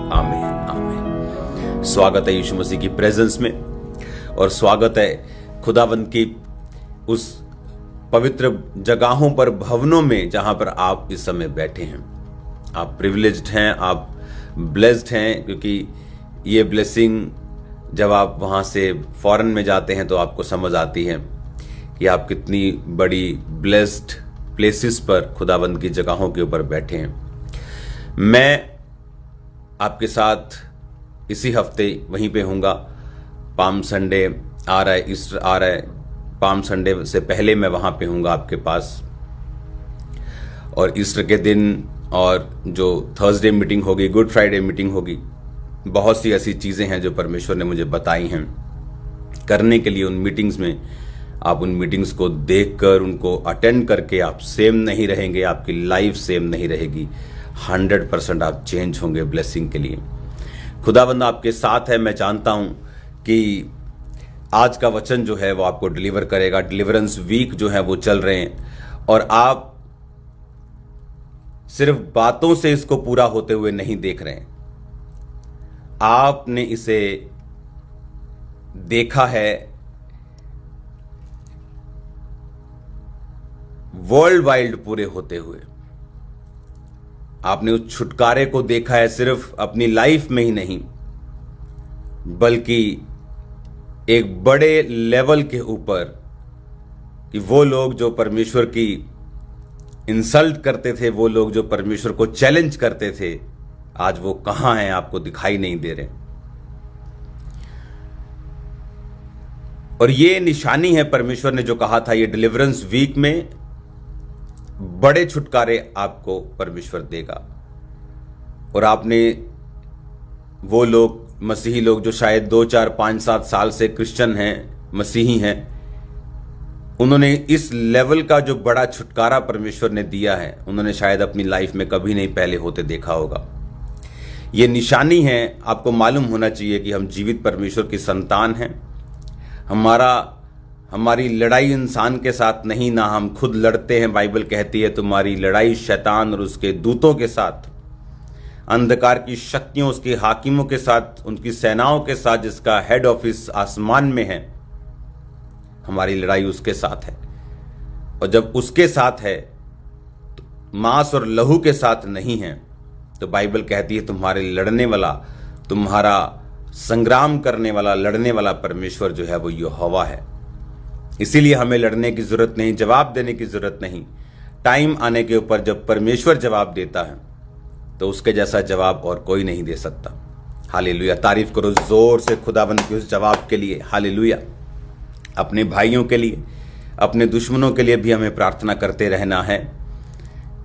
आमीन आमीन। स्वागत है यीशु मसीह की प्रेजेंस में और स्वागत है खुदावंद की उस पवित्र जगहों पर, भवनों में जहां पर आप इस समय बैठे हैं। आप प्रिविलेज्ड हैं, आप ब्लेस्ड हैं, क्योंकि ये ब्लेसिंग जब आप वहां से फॉरेन में जाते हैं तो आपको समझ आती है कि आप कितनी बड़ी ब्लेस्ड प्लेसेस पर, खुदावंद की जगहों के ऊपर बैठे हैं। मैं आपके साथ इसी हफ्ते वहीं पे हूँगा। पाम संडे आ रहा है, ईस्टर आ रहा है। पाम संडे से पहले मैं वहाँ पे हूँगा आपके पास, और ईस्टर के दिन और जो थर्सडे मीटिंग होगी, गुड फ्राइडे मीटिंग होगी, बहुत सी ऐसी चीज़ें हैं जो परमेश्वर ने मुझे बताई हैं करने के लिए। उन मीटिंग्स में आप उन मीटिंग्स को देखकर, उनको अटेंड करके आप सेम नहीं रहेंगे, आपकी लाइफ सेम नहीं रहेगी। 100% आप चेंज होंगे ब्लेसिंग के लिए। खुदाबंद आपके साथ है। मैं जानता हूं कि आज का वचन जो है वो आपको डिलीवर करेगा। डिलीवरेंस वीक जो है वो चल रहे हैं और आप सिर्फ बातों से इसको पूरा होते हुए नहीं देख रहे हैं, आपने इसे देखा है वर्ल्ड वाइड पूरे होते हुए। आपने उस छुटकारे को देखा है सिर्फ अपनी लाइफ में ही नहीं, बल्कि एक बड़े लेवल के ऊपर, कि वो लोग जो परमेश्वर की इंसल्ट करते थे, वो लोग जो परमेश्वर को चैलेंज करते थे, आज वो कहां हैं, आपको दिखाई नहीं दे रहे। और ये निशानी है, परमेश्वर ने जो कहा था, ये डिलीवरेंस वीक में बड़े छुटकारे आपको परमेश्वर देगा। और आपने, वो लोग, मसीही लोग जो शायद 2, 4, 5, 7 साल से क्रिश्चियन हैं, मसीही हैं, उन्होंने इस लेवल का जो बड़ा छुटकारा परमेश्वर ने दिया है, उन्होंने शायद अपनी लाइफ में कभी नहीं पहले होते देखा होगा। ये निशानी है। आपको मालूम होना चाहिए कि हम जीवित परमेश्वर की संतान हैं। हमारी लड़ाई इंसान के साथ नहीं, ना हम खुद लड़ते हैं। बाइबल कहती है तुम्हारी लड़ाई शैतान और उसके दूतों के साथ, अंधकार की शक्तियों, उसके हाकिमों के साथ, उनकी सेनाओं के साथ, जिसका हेड ऑफिस आसमान में है। हमारी लड़ाई उसके साथ है, और जब उसके साथ है तो मांस और लहू के साथ नहीं है। तो बाइबल कहती है तुम्हारे लड़ने वाला, तुम्हारा संग्राम करने वाला, लड़ने वाला परमेश्वर जो है वो यहोवा है। इसीलिए हमें लड़ने की जरूरत नहीं, जवाब देने की जरूरत नहीं। टाइम आने के ऊपर जब परमेश्वर जवाब देता है तो उसके जैसा जवाब और कोई नहीं दे सकता। हालेलुया। तारीफ करो जोर से खुदावंद के उस जवाब के लिए। हालेलुया। अपने भाइयों के लिए, अपने दुश्मनों के लिए भी हमें प्रार्थना करते रहना है,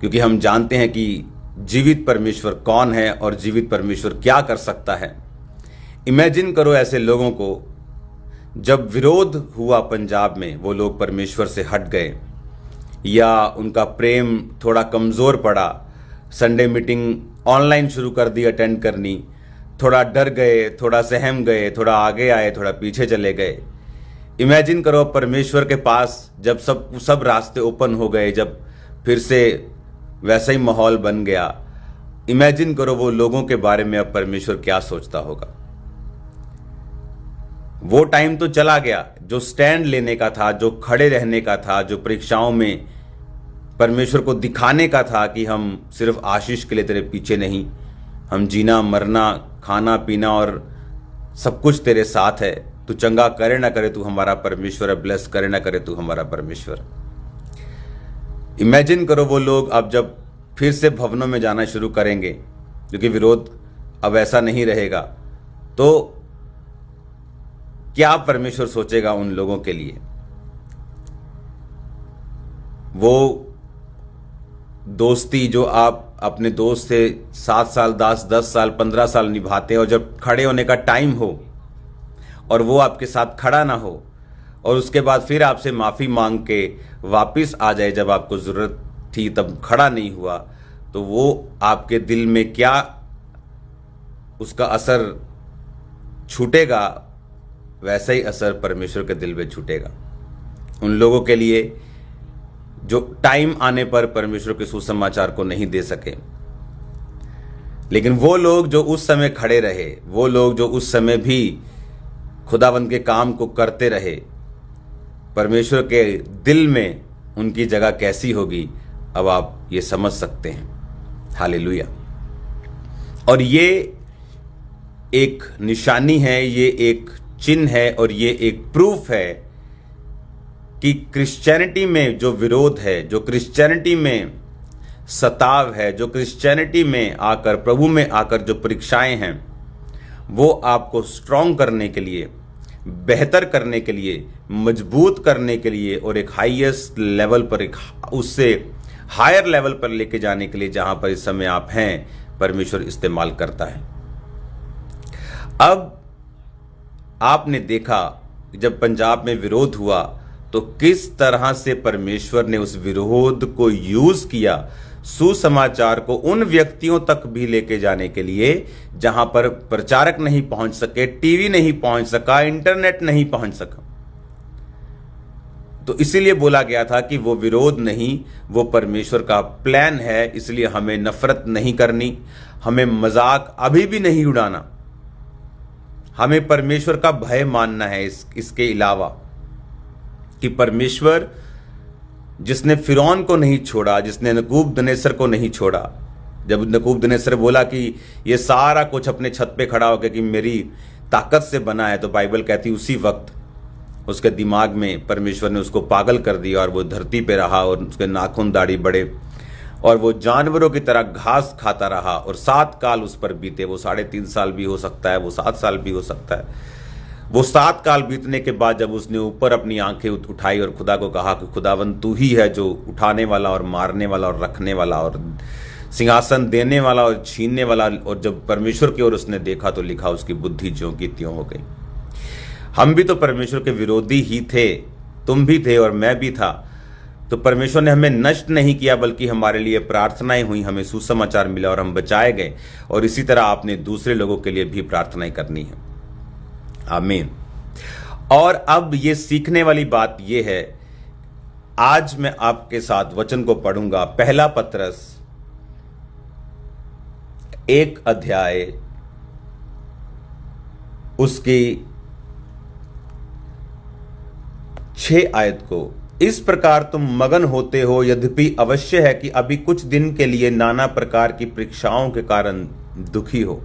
क्योंकि हम जानते हैं कि जीवित परमेश्वर कौन है और जीवित परमेश्वर क्या कर सकता है। इमेजिन करो ऐसे लोगों को, जब विरोध हुआ पंजाब में, वो लोग परमेश्वर से हट गए या उनका प्रेम थोड़ा कमज़ोर पड़ा, संडे मीटिंग ऑनलाइन शुरू कर दी अटेंड करनी, थोड़ा डर गए, थोड़ा सहम गए, थोड़ा आगे आए, थोड़ा पीछे चले गए। इमेजिन करो परमेश्वर के पास जब सब रास्ते ओपन हो गए, जब फिर से वैसा ही माहौल बन गया, इमेजिन करो वो लोगों के बारे में अब परमेश्वर क्या सोचता होगा। वो टाइम तो चला गया जो स्टैंड लेने का था, जो खड़े रहने का था, जो परीक्षाओं में परमेश्वर को दिखाने का था कि हम सिर्फ आशीष के लिए तेरे पीछे नहीं, हम जीना मरना, खाना पीना और सब कुछ तेरे साथ है। तू चंगा करे ना करे तू हमारा परमेश्वर है, ब्लेस करे ना करे तू हमारा परमेश्वर। इमेजिन करो वो लोग अब जब फिर से भवनों में जाना शुरू करेंगे, क्योंकि विरोध अब ऐसा नहीं रहेगा, तो क्या परमेश्वर सोचेगा उन लोगों के लिए। वो दोस्ती जो आप अपने दोस्त से 7 साल, 10 साल, 15 साल निभाते हैं, और जब खड़े होने का टाइम हो और वो आपके साथ खड़ा ना हो, और उसके बाद फिर आपसे माफ़ी मांग के वापस आ जाए, जब आपको ज़रूरत थी तब खड़ा नहीं हुआ, तो वो आपके दिल में क्या उसका असर छूटेगा, वैसा ही असर परमेश्वर के दिल में छूटेगा। उन लोगों के लिए जो टाइम आने पर परमेश्वर के सुसमाचार को नहीं दे सके। लेकिन वो लोग जो उस समय खड़े रहे, वो लोग जो उस समय भी खुदावंद के काम को करते रहे, परमेश्वर के दिल में उनकी जगह कैसी होगी अब आप ये समझ सकते हैं। हालेलुया। और ये एक निशानी है, ये एक चिन्ह है और ये एक प्रूफ है कि क्रिश्चियनिटी में जो विरोध है, जो क्रिश्चियनिटी में सताव है, जो क्रिश्चियनिटी में आकर, प्रभु में आकर जो परीक्षाएं हैं, वो आपको स्ट्रॉन्ग करने के लिए, बेहतर करने के लिए, मजबूत करने के लिए और एक हाईएस्ट लेवल पर, एक उससे हायर लेवल पर लेके जाने के लिए जहां पर इस समय आप हैं, परमेश्वर इस्तेमाल करता है। अब आपने देखा जब पंजाब में विरोध हुआ तो किस तरह से परमेश्वर ने उस विरोध को यूज किया सुसमाचार को उन व्यक्तियों तक भी लेके जाने के लिए जहां पर प्रचारक नहीं पहुंच सके, टीवी नहीं पहुंच सका, इंटरनेट नहीं पहुंच सका। तो इसीलिए बोला गया था कि वो विरोध नहीं, वो परमेश्वर का प्लान है। इसलिए हमें नफरत नहीं करनी, हमें मजाक अभी भी नहीं उड़ाना, हमें परमेश्वर का भय मानना है। इसके अलावा कि परमेश्वर जिसने फिरौन को नहीं छोड़ा, जिसने नबूकदनेस्सर को नहीं छोड़ा, जब नबूकदनेस्सर बोला कि ये सारा कुछ अपने छत पे खड़ा होकर कि मेरी ताकत से बना है, तो बाइबल कहती उसी वक्त उसके दिमाग में परमेश्वर ने उसको पागल कर दिया और वो धरती पे रहा और उसके नाखून दाढ़ी बढ़े और वो जानवरों की तरह घास खाता रहा और 7 काल उस पर बीते। वो 3.5 साल भी हो सकता है, वो 7 साल भी हो सकता है। वो 7 काल बीतने के बाद जब उसने ऊपर अपनी आंखें उठाई और खुदा को कहा कि खुदावन तू ही है जो उठाने वाला और मारने वाला और रखने वाला और सिंहासन देने वाला और छीनने वाला, और जब परमेश्वर की ओर उसने देखा तो लिखा उसकी बुद्धि ज्यों की त्यों हो गई। हम भी तो परमेश्वर के विरोधी ही थे, तुम भी थे और मैं भी था। तो परमेश्वर ने हमें नष्ट नहीं किया बल्कि हमारे लिए प्रार्थनाएं हुई, हमें सुसमाचार मिला और हम बचाए गए। और इसी तरह आपने दूसरे लोगों के लिए भी प्रार्थनाएं करनी है। आमीन। और अब ये सीखने वाली बात ये है, आज मैं आपके साथ वचन को पढ़ूंगा। पहला पतरस 1 अध्याय उसकी 6 आयत को, इस प्रकार तुम मगन होते हो, यद्यपि अवश्य है कि अभी कुछ दिन के लिए नाना प्रकार की परीक्षाओं के कारण दुखी हो।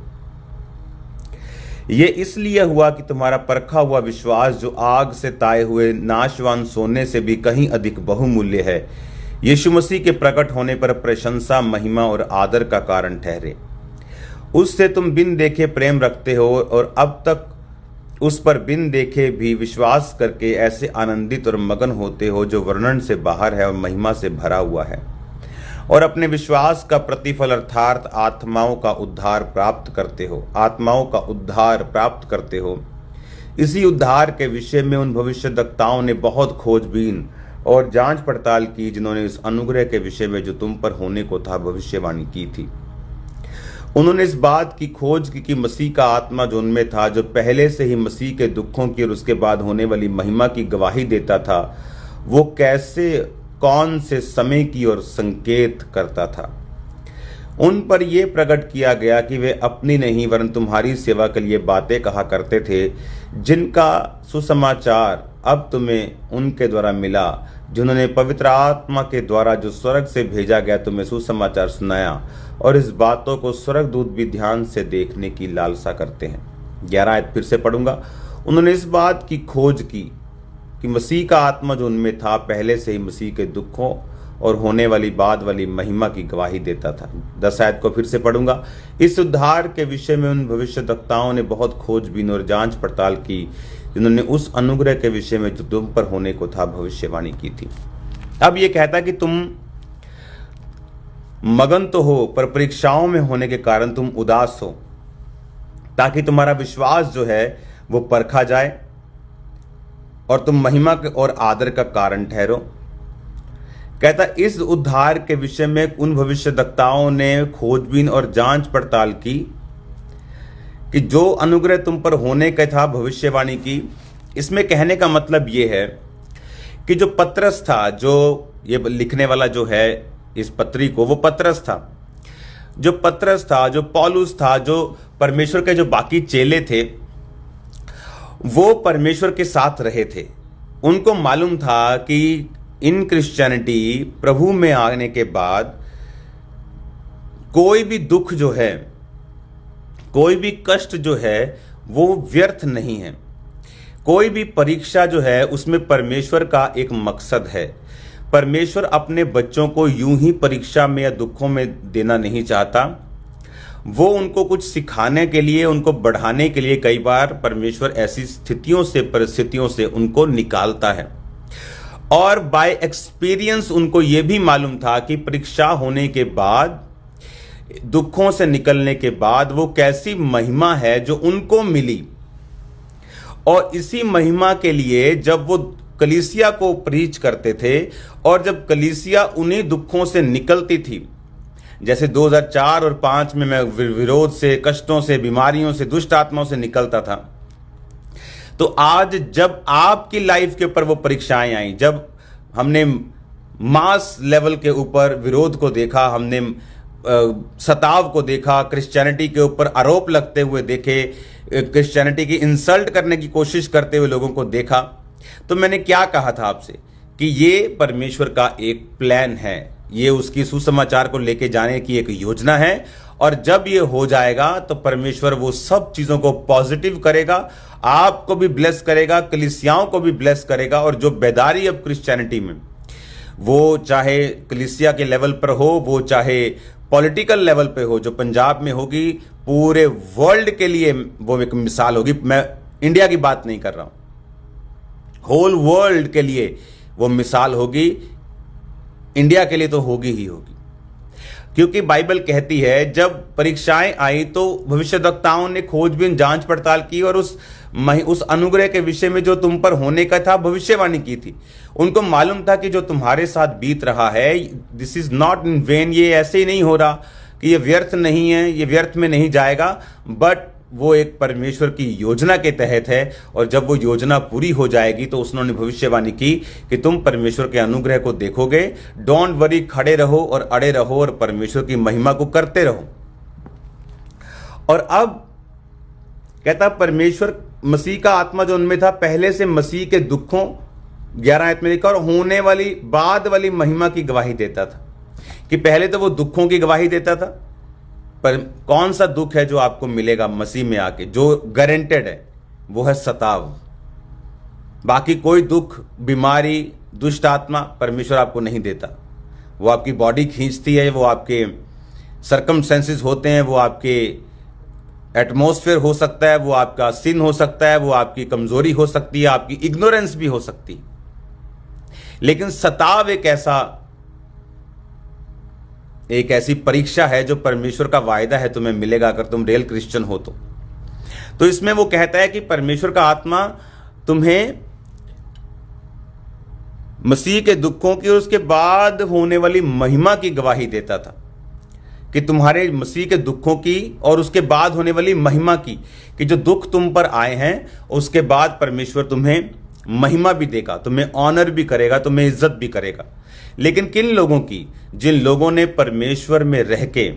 ये इसलिए हुआ कि तुम्हारा परखा हुआ विश्वास, जो आग से ताए हुए नाशवान सोने से भी कहीं अधिक बहुमूल्य है, यीशु मसीह के प्रकट होने पर प्रशंसा, महिमा और आदर का कारण ठहरे। उससे तुम बिन देखे प्रेम रखते हो और अब तक उस पर बिन देखे भी विश्वास करके ऐसे आनंदित और मगन होते हो जो वर्णन से बाहर है और महिमा से भरा हुआ है, और अपने विश्वास का प्रतिफल अर्थात आत्माओं का उद्धार प्राप्त करते हो। आत्माओं का उद्धार प्राप्त करते हो। इसी उद्धार के विषय में उन भविष्यद्वक्ताओं ने बहुत खोजबीन और जांच पड़ताल की, जिन्होंने इस अनुग्रह के विषय में जो तुम पर होने को था भविष्यवाणी की थी। उन्होंने इस बात की खोज की कि मसीह का आत्मा जो उनमें था, जो पहले से ही मसीह के दुखों की और उसके बाद होने वाली महिमा की गवाही देता था, वो कैसे, कौन से समय की और संकेत करता था। उन पर यह प्रकट किया गया कि वे अपनी नहीं वरन तुम्हारी सेवा के लिए बातें कहा करते थे, जिनका सुसमाचार अब तुम्हें उनके द्वारा मिला, जिन्होंने पवित्र आत्मा के द्वारा जो स्वर्ग से भेजा गया तुम्हें सुसमाचार सुनाया, और इस बातों को स्वर्गदूत भी ध्यान से देखने की लालसा करते हैं। 11 आयत फिर से पढ़ूंगा। उन्होंने इस बात की खोज की कि मसीह का आत्मा जो उनमें था पहले से ही मसीह के दुखों और होने वाली बाद वाली महिमा की गवाही देता था। 10 आयत को फिर से पढ़ूंगा। इस उद्धार के विषय में उन भविष्यद्वक्ताओं ने बहुत खोजबीन और जांच पड़ताल की, जिन्होंने उस अनुग्रह के विषय में जो तुम पर होने को था भविष्यवाणी की थी। अब ये कहता कि तुम मगन तो हो, पर परीक्षाओं में होने के कारण तुम उदास हो, ताकि तुम्हारा विश्वास जो है वो परखा जाए और तुम महिमा और आदर का कारण ठहरो। कहता इस उद्धार के विषय में उन भविष्यद्वक्ताओं ने खोजबीन और जांच पड़ताल की कि जो अनुग्रह तुम पर होने का था भविष्यवाणी की। इसमें कहने का मतलब ये है कि जो पतरस था, जो ये लिखने वाला जो है इस पत्री को, वो पतरस था। जो पतरस था, जो पौलुस था, जो परमेश्वर के जो बाकी चेले थे, वो परमेश्वर के साथ रहे थे। उनको मालूम था कि इन क्रिश्चियनिटी प्रभु में आने के बाद कोई भी दुख जो है, कोई भी कष्ट जो है वो व्यर्थ नहीं है। कोई भी परीक्षा जो है उसमें परमेश्वर का एक मकसद है। परमेश्वर अपने बच्चों को यूं ही परीक्षा में या दुखों में देना नहीं चाहता। वो उनको कुछ सिखाने के लिए, उनको बढ़ाने के लिए कई बार परमेश्वर ऐसी स्थितियों से, परिस्थितियों से उनको निकालता है। और बाय एक्सपीरियंस उनको ये भी मालूम था कि परीक्षा होने के बाद, दुखों से निकलने के बाद वो कैसी महिमा है जो उनको मिली। और इसी महिमा के लिए जब वो कलीसिया को प्रीच करते थे और जब कलीसिया उन्हीं दुखों से निकलती थी, जैसे 2004 और 5 में मैं विरोध से, कष्टों से, बीमारियों से, दुष्ट आत्माओं से निकलता था, तो आज जब आपकी लाइफ के ऊपर वो परीक्षाएं आई, जब हमने मास लेवल के ऊपर विरोध को देखा, हमने सताव को देखा, क्रिश्चियनिटी के ऊपर आरोप लगते हुए देखे, क्रिश्चियनिटी की इंसल्ट करने की कोशिश करते हुए लोगों को देखा, तो मैंने क्या कहा था आपसे कि ये परमेश्वर का एक प्लान है, ये उसकी सुसमाचार को लेके जाने की एक योजना है। और जब ये हो जाएगा तो परमेश्वर वो सब चीजों को पॉजिटिव करेगा, आपको भी ब्लेस करेगा, कलीसियाओं को भी ब्लेस करेगा। और जो बेदारी अब क्रिश्चियनिटी में, वो चाहे कलीसिया के लेवल पर हो, वो चाहे पॉलिटिकल लेवल पे हो, जो पंजाब में होगी, पूरे वर्ल्ड के लिए वो एक मिसाल होगी। मैं इंडिया की बात नहीं कर रहा हूं, होल वर्ल्ड के लिए वो मिसाल होगी। इंडिया के लिए तो होगी ही होगी, क्योंकि बाइबल कहती है जब परीक्षाएं आई तो भविष्यद्वक्ताओं ने खोजबीन, जांच पड़ताल की और उस अनुग्रह के विषय में जो तुम पर होने का था भविष्यवाणी की थी। उनको मालूम था कि जो तुम्हारे साथ बीत रहा है, this is not in when, ये ऐसे ही नहीं हो रहा कि ये व्यर्थ नहीं है, ये व्यर्थ में नहीं जाएगा, बट वो एक परमेश्वर की योजना के तहत है। और जब वो योजना पूरी हो जाएगी तो उन्होंने भविष्यवाणी की कि तुम परमेश्वर के अनुग्रह को देखोगे। डोंट वरी, खड़े रहो और अड़े रहो और परमेश्वर की महिमा को करते रहो। और अब कहता परमेश्वर, मसीह का आत्मा जो उनमें था पहले से मसीह के दुखों, 11 आयत में लिखा, और होने वाली बाद वाली महिमा की गवाही देता था। कि पहले तो वो दुखों की गवाही देता था, पर कौन सा दुख है जो आपको मिलेगा मसीह में आके, जो गारंटेड है, वो है सताव। बाकी कोई दुख, बीमारी, दुष्ट आत्मा परमेश्वर आपको नहीं देता। वो आपकी बॉडी खींचती है, वो आपके सर्कमस्टेंसेस होते हैं, वो आपके एटमॉस्फेयर हो सकता है, वो आपका सिन हो सकता है, वो आपकी कमजोरी हो सकती है, आपकी इग्नोरेंस भी हो सकती है। लेकिन सताव एक ऐसी परीक्षा है जो परमेश्वर का वायदा है तुम्हें मिलेगा अगर तुम रियल क्रिश्चियन हो तो इसमें वो कहता है कि परमेश्वर का आत्मा तुम्हें मसीह के दुखों की और उसके बाद होने वाली महिमा की गवाही देता था। कि तुम्हारे मसीह के दुखों की और उसके बाद होने वाली महिमा की, कि जो दुख तुम पर आए हैं उसके बाद परमेश्वर तुम्हें महिमा भी देगा, तुम्हें ऑनर भी करेगा, तुम्हें इज्जत भी करेगा। लेकिन किन लोगों की? जिन लोगों ने परमेश्वर में रह के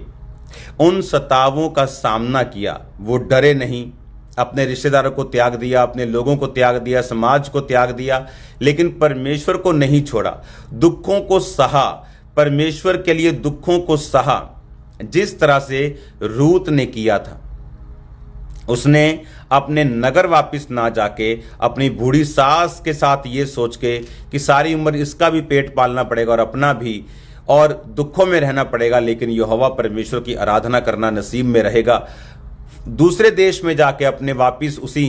उन सतावों का सामना किया, वो डरे नहीं, अपने रिश्तेदारों को त्याग दिया, अपने लोगों को त्याग दिया, समाज को त्याग दिया, लेकिन परमेश्वर को नहीं छोड़ा, दुखों को सहा, परमेश्वर के लिए दुखों को सहा, जिस तरह से रूत ने किया था। उसने अपने नगर वापस ना जाके अपनी बूढ़ी सास के साथ ये सोच के कि सारी उम्र इसका भी पेट पालना पड़ेगा और अपना भी, और दुखों में रहना पड़ेगा, लेकिन यहोवा परमेश्वर की आराधना करना नसीब में रहेगा। दूसरे देश में जाके अपने वापस उसी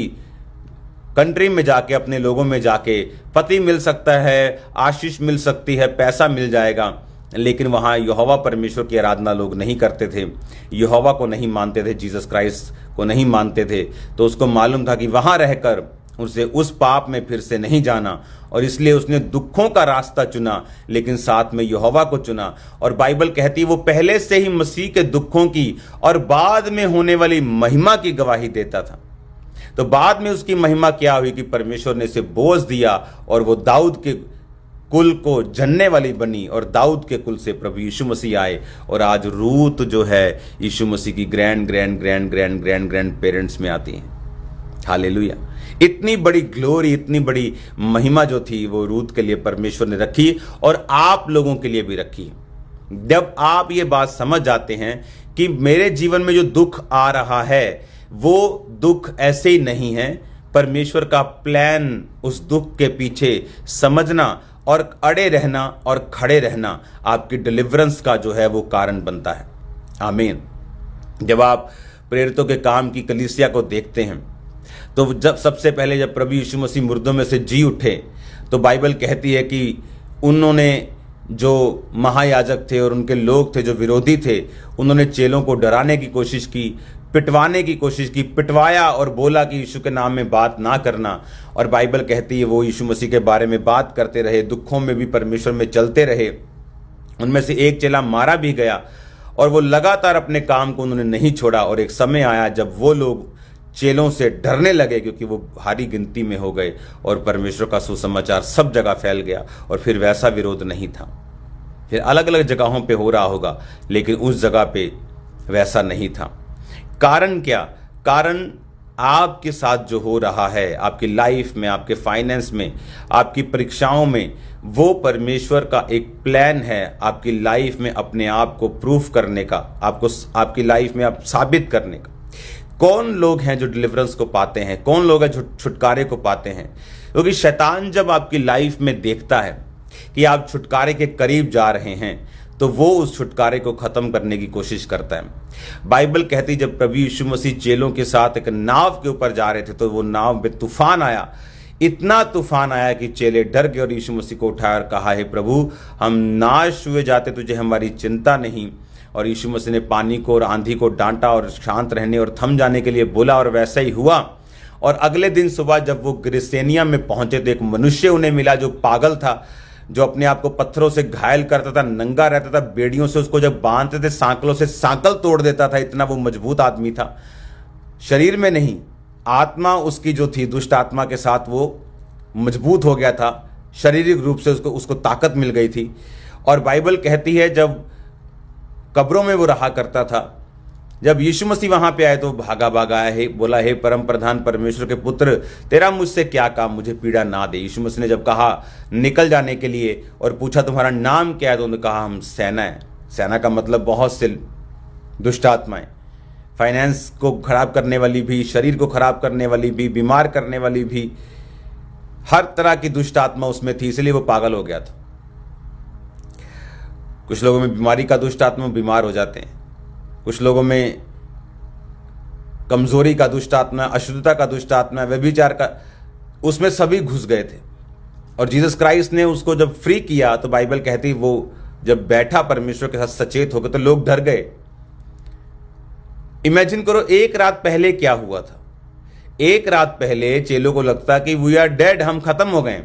कंट्री में जाके अपने लोगों में जाके पति मिल सकता है, आशीष मिल सकती है, पैसा मिल जाएगा, लेकिन वहाँ यहोवा परमेश्वर की आराधना लोग नहीं करते थे, यहोवा को नहीं मानते थे, जीसस क्राइस्ट को नहीं मानते थे। तो उसको मालूम था कि वहाँ रहकर उसे उस पाप में फिर से नहीं जाना, और इसलिए उसने दुखों का रास्ता चुना, लेकिन साथ में यहोवा को चुना। और बाइबल कहती है वो पहले से ही मसीह के दुखों की और बाद में होने वाली महिमा की गवाही देता था। तो बाद में उसकी महिमा क्या हुई कि परमेश्वर ने इसे बोझ दिया और वो दाऊद के कुल को जनने वाली बनी और दाऊद के कुल से प्रभु यीशु मसीह आए और आज रूत जो है यीशु मसीह की grand grand grand grand grand grand parents में आती हैं। हालेलुया। इतनी बड़ी ग्लोरी, इतनी बड़ी महिमा जो थी वो रूत के लिए परमेश्वर ने रखी और आप लोगों के लिए भी रखी। जब आप ये बात समझ जाते हैं कि मेरे जीवन में जो दुख आ रहा है वो दुख ऐसे ही नहीं है, परमेश्वर का प्लान उस दुख के पीछे समझना और अड़े रहना और खड़े रहना आपकी डिलीवरेंस का जो है वो कारण बनता है। आमीन। जब आप प्रेरितों के काम की कलीसिया को देखते हैं तो जब सबसे पहले जब प्रभु यीशु मसीह मुर्दों में से जी उठे तो बाइबल कहती है कि उन्होंने जो महायाजक थे और उनके लोग थे जो विरोधी थे, उन्होंने चेलों को डराने की कोशिश की, पिटवाने की कोशिश की, पिटवाया और बोला कि यीशु के नाम में बात ना करना। और बाइबल कहती है वो यीशु मसीह के बारे में बात करते रहे, दुखों में भी परमेश्वर में चलते रहे। उनमें से एक चेला मारा भी गया और वो लगातार अपने काम को उन्होंने नहीं छोड़ा। और एक समय आया जब वो लोग चेलों से डरने लगे क्योंकि वो भारी गिनती में हो गए और परमेश्वर का सुसमाचार सब जगह फैल गया। और फिर वैसा विरोध नहीं था। फिर अलग अलग जगहों पे हो रहा होगा लेकिन उस जगह पे वैसा नहीं था। कारण क्या? कारण आपके साथ जो हो रहा है, आपकी लाइफ में, आपके फाइनेंस में, आपकी परीक्षाओं में, वो परमेश्वर का एक प्लान है आपकी लाइफ में अपने आप को प्रूफ करने का, आपको आपकी लाइफ में आप साबित करने का। कौन लोग हैं जो डिलीवरेंस को पाते हैं? कौन लोग हैं जो छुटकारे को पाते हैं? क्योंकि शैतान जब आपकी लाइफ में देखता है कि आप छुटकारे के करीब जा रहे हैं तो वो उस छुटकारे को खत्म करने की कोशिश करता है। बाइबल कहती जब प्रभु यीशु मसीह चेलों के साथ एक नाव के ऊपर जा रहे थे तो वो नाव में तूफान आया, इतना तूफान आया कि चेले डर गए और यीशु मसीह को उठाया और कहा, हे प्रभु, हम नाश हुए जाते, तुझे हमारी चिंता नहीं। और यीशु मसीह ने पानी को और आंधी को डांटा और शांत रहने और थम जाने के लिए बोला और वैसा ही हुआ। और अगले दिन सुबह जब वो गिरसेनिया में पहुंचे तो एक मनुष्य उन्हें मिला जो पागल था, जो अपने आप को पत्थरों से घायल करता था, नंगा रहता था, बेड़ियों से उसको जब बांधते थे सांकलों से सांकल तोड़ देता था, इतना वो मजबूत आदमी था। शरीर में नहीं, आत्मा उसकी जो थी दुष्ट आत्मा के साथ वो मजबूत हो गया था, शारीरिक रूप से उसको ताकत मिल गई थी। और बाइबल कहती है जब कब्रों में वो रहा करता था, जब यीशु मसीह वहां पे आए तो भागा भागा आया, है बोला, हे परम प्रधान परमेश्वर के पुत्र, तेरा मुझसे क्या काम, मुझे पीड़ा ना दे। यीशु मसीह ने जब कहा निकल जाने के लिए और पूछा तुम्हारा नाम क्या है, तो उन्होंने कहा हम सेना है। सेना का मतलब बहुत से दुष्ट आत्माएं, फाइनेंस को खराब करने वाली भी, शरीर को खराब करने वाली भी, बीमार करने वाली भी, हर तरह की दुष्ट आत्मा उसमें थी, इसलिए वो पागल हो गया था। कुछ लोगों में बीमारी का दुष्ट आत्मा बीमार हो जाते हैं, कुछ लोगों में कमजोरी का दुष्ट आत्मा, अशुद्धता का दुष्ट आत्मा, व्यभिचार का, उसमें सभी घुस गए थे। और जीसस क्राइस्ट ने उसको जब फ्री किया तो बाइबल कहती वो जब बैठा परमेश्वर के साथ सचेत हो गए तो लोग डर गए। इमेजिन करो एक रात पहले क्या हुआ था। एक रात पहले चेलों को लगता कि वी आर डेड, हम खत्म हो गए।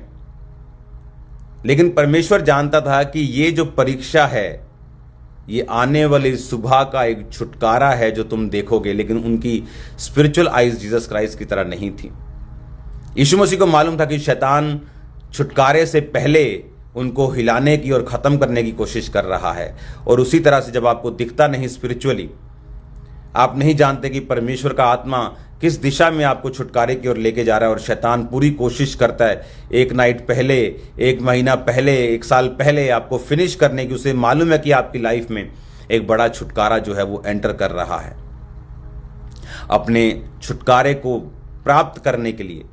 लेकिन परमेश्वर जानता था कि ये जो परीक्षा है ये आने वाली सुबह का एक छुटकारा है जो तुम देखोगे, लेकिन उनकी स्पिरिचुअल आइज जीसस क्राइस्ट की तरह नहीं थी। यीशु मसीह को मालूम था कि शैतान छुटकारे से पहले उनको हिलाने की और ख़त्म करने की कोशिश कर रहा है। और उसी तरह से जब आपको दिखता नहीं स्पिरिचुअली, आप नहीं जानते कि परमेश्वर का आत्मा किस दिशा में आपको छुटकारे की ओर लेके जा रहा है, और शैतान पूरी कोशिश करता है एक नाइट पहले, एक महीना पहले, एक साल पहले आपको फिनिश करने की। उसे मालूम है कि आपकी लाइफ में एक बड़ा छुटकारा जो है वो एंटर कर रहा है। अपने छुटकारे को प्राप्त करने के लिए,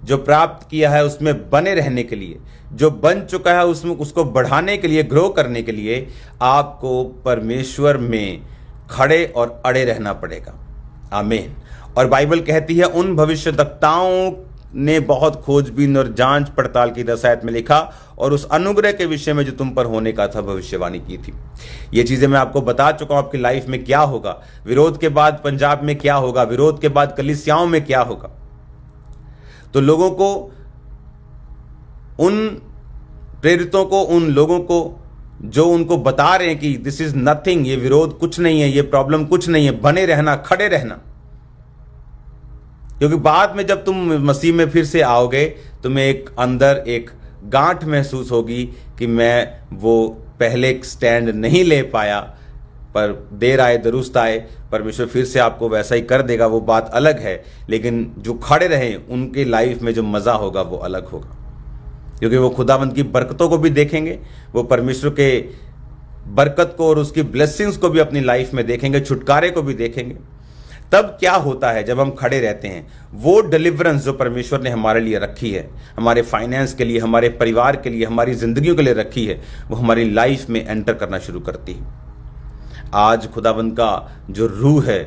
जो प्राप्त किया है उसमें बने रहने के लिए, जो बन चुका है उसमें उसको बढ़ाने के लिए, ग्रो करने के लिए आपको परमेश्वर में खड़े और अड़े रहना पड़ेगा। आमीन। और बाइबल कहती है उन भविष्यद्वक्ताओं ने बहुत खोजबीन और जांच पड़ताल की 10 आयत में लिखा और उस अनुग्रह के विषय में जो तुम पर होने का था भविष्यवाणी की थी। ये चीजें मैं आपको बता चुका हूं आपकी लाइफ में क्या होगा, विरोध के बाद पंजाब में क्या होगा, विरोध के बाद कलीसियाओं में क्या होगा। तो लोगों को, उन प्रेरितों को, उन लोगों को जो उनको बता रहे हैं कि दिस इज नथिंग, ये विरोध कुछ नहीं है, ये प्रॉब्लम कुछ नहीं है, बने रहना, खड़े रहना। क्योंकि बाद में जब तुम मसीह में फिर से आओगे तुम्हें एक अंदर एक गांठ महसूस होगी कि मैं वो पहले स्टैंड नहीं ले पाया, पर देर आए दुरुस्त आए, परमेश्वर फिर से आपको वैसा ही कर देगा, वो बात अलग है। लेकिन जो खड़े रहे उनके लाइफ में जो मज़ा होगा वो अलग होगा, क्योंकि वो खुदावंद की बरकतों को भी देखेंगे, वो परमेश्वर के बरकत को और उसकी ब्लेसिंग्स को भी अपनी लाइफ में देखेंगे, छुटकारे को भी देखेंगे। तब क्या होता है जब हम खड़े रहते हैं, वो डिलीवरेंस जो परमेश्वर ने हमारे लिए रखी है, हमारे फाइनेंस के लिए, हमारे परिवार के लिए, हमारी जिंदगियों के लिए रखी है, वो हमारी लाइफ में एंटर करना शुरू करती है। आज खुदावंद का जो रूह है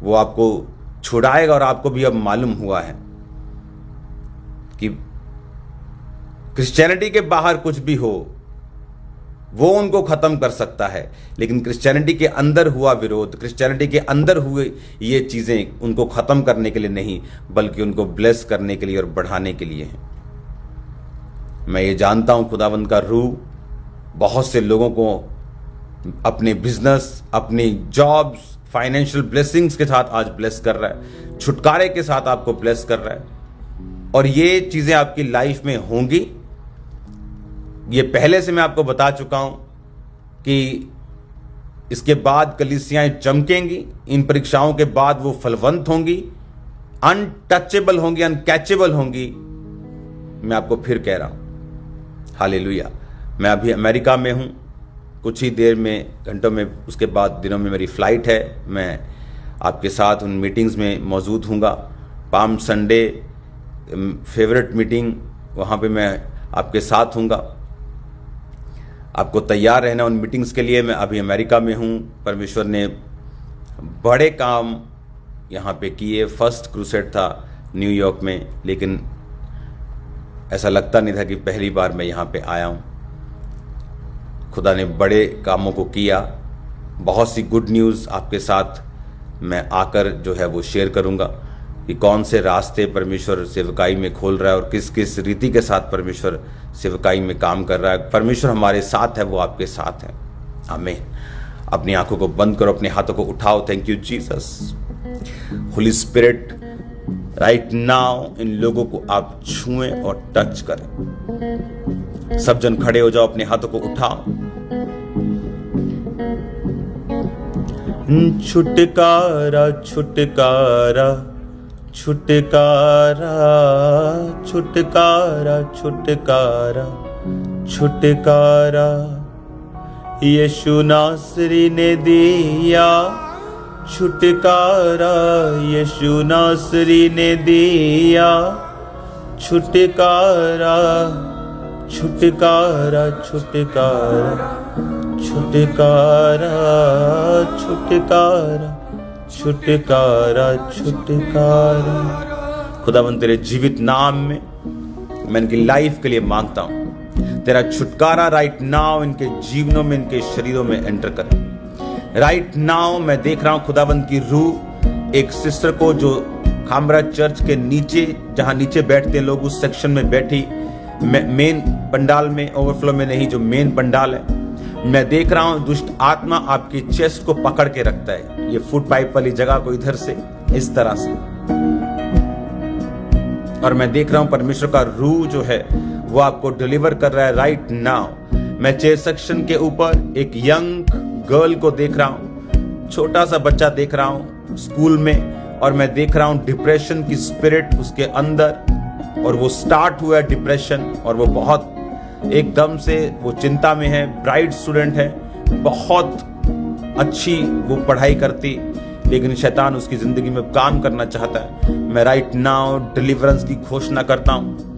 वो आपको छुड़ाएगा, और आपको भी अब मालूम हुआ है कि क्रिश्चियनिटी के बाहर कुछ भी हो वो उनको खत्म कर सकता है, लेकिन क्रिश्चियनिटी के अंदर हुआ विरोध, क्रिश्चियनिटी के अंदर हुए ये चीज़ें उनको ख़त्म करने के लिए नहीं, बल्कि उनको ब्लेस करने के लिए और बढ़ाने के लिए है। मैं ये जानता हूँ खुदावंद का रूह बहुत से लोगों को अपने बिजनेस, अपनी जॉब्स, फाइनेंशियल ब्लेसिंग्स के साथ आज ब्लेस कर रहा है, छुटकारे के साथ आपको ब्लेस कर रहा है, और ये चीज़ें आपकी लाइफ में होंगी। ये पहले से मैं आपको बता चुका हूं कि इसके बाद कलीसियाएं चमकेंगी, इन परीक्षाओं के बाद वो फलवंत होंगी, अनटचेबल होंगी, अनकैचेबल होंगी। मैं आपको फिर कह रहा हूं, हालेलुया। मैं अभी अमेरिका में हूं, कुछ ही देर में, घंटों में, उसके बाद दिनों में मेरी फ़्लाइट है। मैं आपके साथ उन मीटिंग्स में मौजूद हूँगा। पाम संडे फेवरेट मीटिंग, वहाँ पे मैं आपके साथ हूँगा। आपको तैयार रहना उन मीटिंग्स के लिए। मैं अभी अमेरिका में हूँ। परमेश्वर ने बड़े काम यहाँ पे किए। फर्स्ट क्रूसेड था न्यूयॉर्क में, लेकिन ऐसा लगता नहीं था कि पहली बार मैं यहाँ पे आया हूँ। खुदा ने बड़े कामों को किया। बहुत सी गुड न्यूज़ आपके साथ मैं आकर जो है वो शेयर करूँगा कि कौन से रास्ते परमेश्वर सेवकाई में खोल रहा है और किस किस रीति के साथ परमेश्वर सेवकाई में काम कर रहा है। परमेश्वर हमारे साथ है, वो आपके साथ है। आमीन। अपनी आंखों को बंद करो, अपने हाथों को उठाओ। Thank you Jesus. Holi spirit, right now in लोगों को आप छुएं और टच करें। सब जन खड़े हो जाओ, अपने हाथों को उठाओ। छुटकारा छुटकारा छुटकारा छुटकारा छुटकारा छुटकारा यीशु नासरी ने दिया छुटकारा, यीशु नासरी ने दिया छुटकारा, छुटकारा छुटकारा छुटकारा छुटकारा छुटकारा छुटकारा। खुदावंद तेरे जीवित नाम में मैं इनकी लाइफ के लिए मांगता हूं, तेरा छुटकारा राइट नाउ इनके जीवनों में, इनके शरीरों में एंटर करे। राइट नाउ मैं देख रहा हूं खुदावंद की रूह एक सिस्टर को जो खामरा चर्च के नीचे, जहां नीचे बैठते हैं लोग, उस सेक्शन में बैठी, मेन पंडाल में, ओवरफ्लो में नहीं, जो मेन पंडाल है। मैं देख रहा हूं दुष्ट आत्मा आपकी चेस्ट को पकड़ के रखता है, ये फुट पाइप वाली जगह को इधर से इस तरह से, और मैं देख रहा हूं परमेश्वर का रूह जो है वो आपको डिलीवर कर रहा है राइट नाउ। मैं चेयर सेक्शन के ऊपर एक यंग गर्ल को देख रहा हूं, छोटा सा बच्चा देख रहा हूं स्कूल में, और मैं देख रहा हूं डिप्रेशन की स्पिरिट उसके अंदर, और वो स्टार्ट हुआ है डिप्रेशन, और वो बहुत एकदम से वो चिंता में है। ब्राइट स्टूडेंट है, बहुत अच्छी वो पढ़ाई करती, लेकिन शैतान उसकी जिंदगी में काम करना चाहता है। मैं राइट नाउ डिलीवरेंस की घोषणा करता हूं।